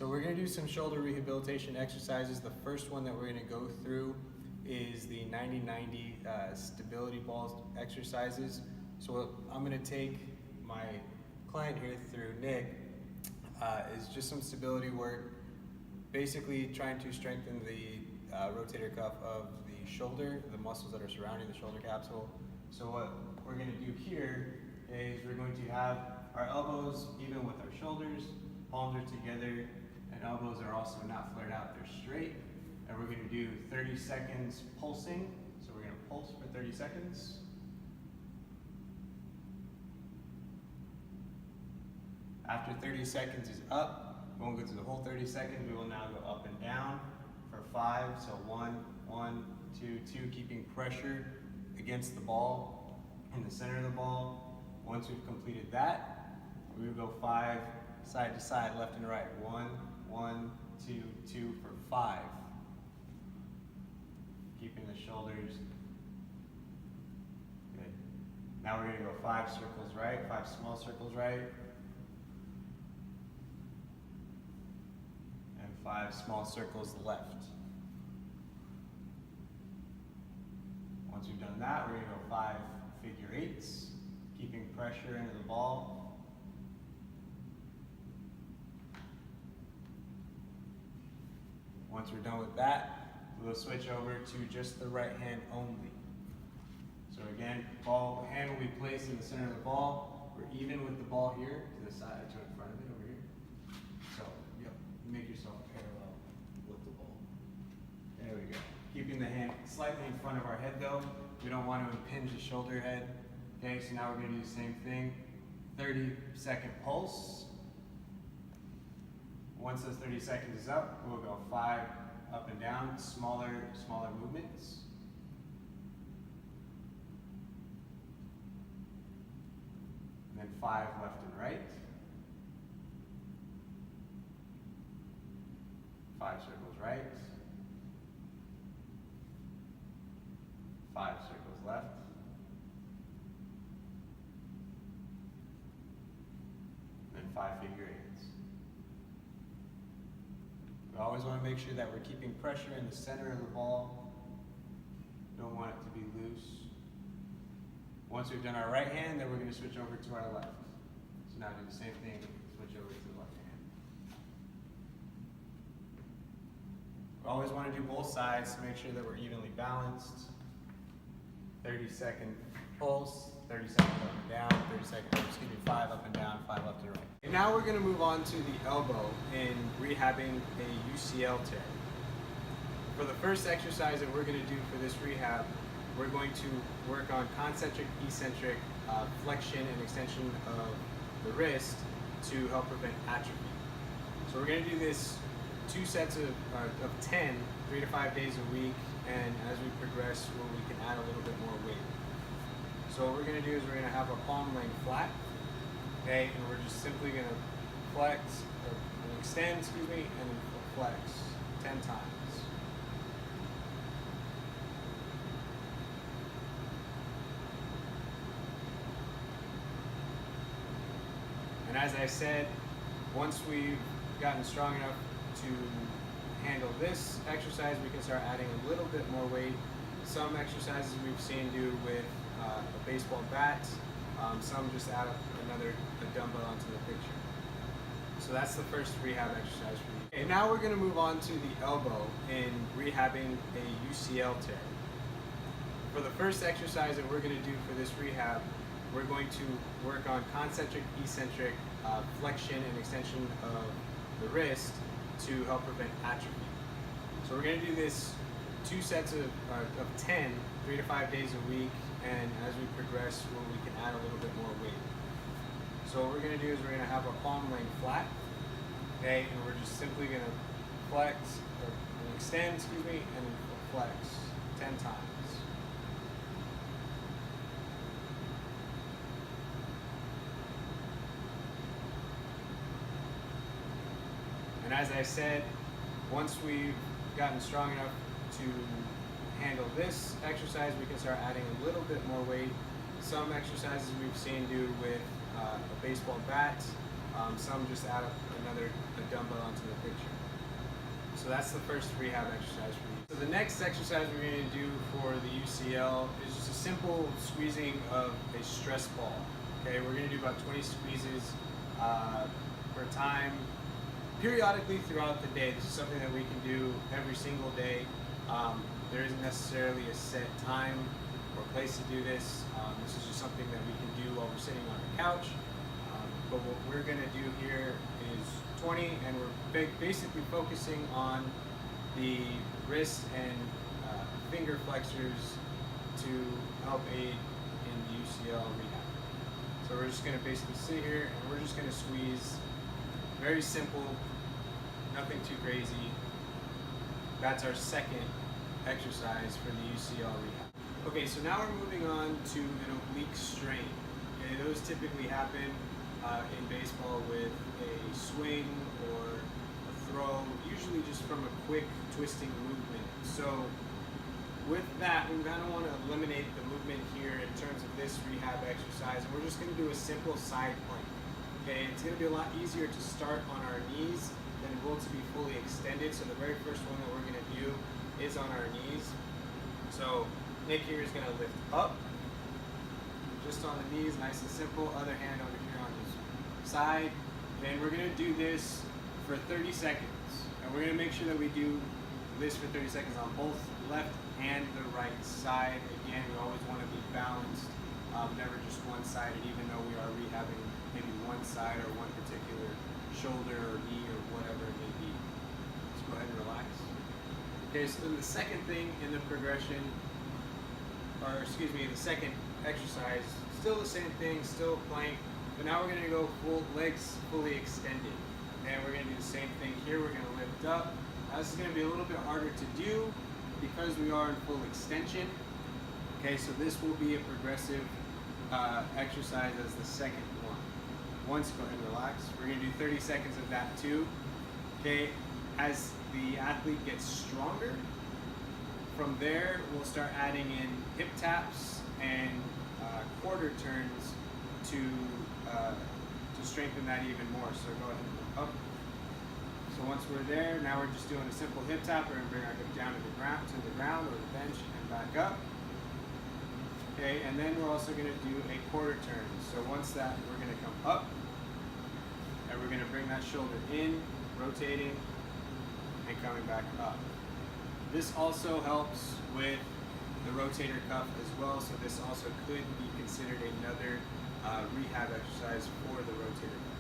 So we're going to do some shoulder rehabilitation exercises. The first one that we're going to go through is the 90-90 stability balls exercises. So what I'm going to take my client here through, Nick, is just some stability work, basically trying to strengthen the rotator cuff of the shoulder, the muscles that are surrounding the shoulder capsule. So what we're going to do here is we're going to have our elbows even with our shoulders, palms are together, and elbows are also not flared out, they're straight. And we're going to do 30 seconds pulsing. So we're going to pulse for 30 seconds. After 30 seconds is up, we won't go through the whole 30 seconds, we will now go up and down for 5. So 1, 1, 2, 2, keeping pressure against the ball, in the center of the ball. Once we've completed that, we will go 5 side to side, left and right. 1, 1, 2, 2 for 5. Keeping the shoulders. Good. Now we're going to go 5 circles right, 5 small circles right. And 5 small circles left. Once we've done that, we're going to go 5 figure eights, keeping pressure into the ball. Once we're done with that, we'll switch over to just the right hand only. So again, hand will be placed in the center of the ball. We're even with the ball here, to the side, to in front of it over here. So, yep, make yourself parallel with the ball. There we go. Keeping the hand slightly in front of our head though. We don't want to impinge the shoulder head. Okay, so now we're going to do the same thing. 30-second pulse. Once those 30 seconds is up, we'll go 5 up and down, smaller movements. And then 5 left and right. 5 circles right. 5 circles left. And 5 figure eights. We always want to make sure that we're keeping pressure in the center of the ball. Don't want it to be loose. Once we've done our right hand, then we're going to switch over to our left. So now do the same thing, switch over to the left hand. We always want to do both sides to make sure that we're evenly balanced. 30-second pulse, 30 seconds up and down, 5 up and down, 5 left and right. And now we're going to move on to the elbow in rehabbing a UCL tear. For the first exercise that we're going to do for this rehab, we're going to work on concentric, eccentric flexion and extension of the wrist to help prevent atrophy. So we're going to do this 2 sets of 10, 3 to 5 days a week, and as we progress, we can add a little bit more weight. So what we're going to do is we're going to have our palm laying flat, okay, and we're just simply going to flex, or extend, and then flex 10 times. And as I said, once we've gotten strong enough to handle this exercise, we can start adding a little bit more weight. Some exercises we've seen do with a baseball bat, some just add a dumbbell onto the picture. So that's the first rehab exercise for you. Okay, now we're going to move on to the elbow in rehabbing a UCL tear. For the first exercise that we're going to do for this rehab, we're going to work on concentric, eccentric flexion and extension of the wrist to help prevent atrophy. So we're going to do this 2 sets of 10, 3 to 5 days a week, and as we progress, we can add a little bit more weight. So what we're going to do is we're going to have our palm laying flat, okay, and we're just simply going to flex, or extend, and then flex 10 times. And as I said, once we've gotten strong enough to handle this exercise, we can start adding a little bit more weight. Some exercises we've seen do with a baseball bat, some just add a dumbbell onto the picture. So that's the first rehab exercise for you. So the next exercise we're going to do for the UCL is just a simple squeezing of a stress ball. Okay, we're going to do about 20 squeezes per time, periodically throughout the day. This is something that we can do every single day. There isn't necessarily a set time or place to do this. This is just something that we can do while we're sitting on our couch. But what we're going to do here is 20, and we're basically focusing on the wrist and finger flexors to help aid in the UCL rehab. So we're just going to basically sit here and we're just going to squeeze. Very simple, nothing too crazy. That's our second exercise for the UCL rehab. Okay, so now we're moving on to an oblique strain. Okay, those typically happen in baseball with a swing or a throw, usually just from a quick twisting movement. So with that, we kind of want to eliminate the movement here in terms of this rehab exercise, and we're just going to do a simple side plank. Okay, it's going to be a lot easier to start on our knees than it will to be fully extended. So the very first one that we're going to do is on our knees. So Nick here is going to lift up, just on the knees, nice and simple. Other hand over here on his side. And we're going to do this for 30 seconds. And we're going to make sure that we do this for 30 seconds on both left and the right side. Again, we always want to be balanced, never just one-sided, even though we are rehabbing maybe one side or one particular shoulder or knee or whatever it may be. Let's go ahead and relax. Okay, so then the second thing in the progression, or excuse me, the second exercise, still the same thing, still plank, but now we're going to go full legs fully extended. And we're going to do the same thing here. We're going to lift up. Now this is going to be a little bit harder to do because we are in full extension. Okay, so this will be a progressive exercise as the second one. Once, go ahead and relax. We're going to do 30 seconds of that too. Okay, as the athlete gets stronger, from there we'll start adding in hip taps and quarter turns to strengthen that even more. So go ahead and look up. So once we're there, now we're just doing a simple hip tap. We're going to bring our hip down to the ground or the bench and back up. Okay, and then we're also going to do a quarter turn. So once that, we're going to come up, and we're going to bring that shoulder in, rotating, and coming back up. This also helps with the rotator cuff as well, so this also could be considered another rehab exercise for the rotator cuff.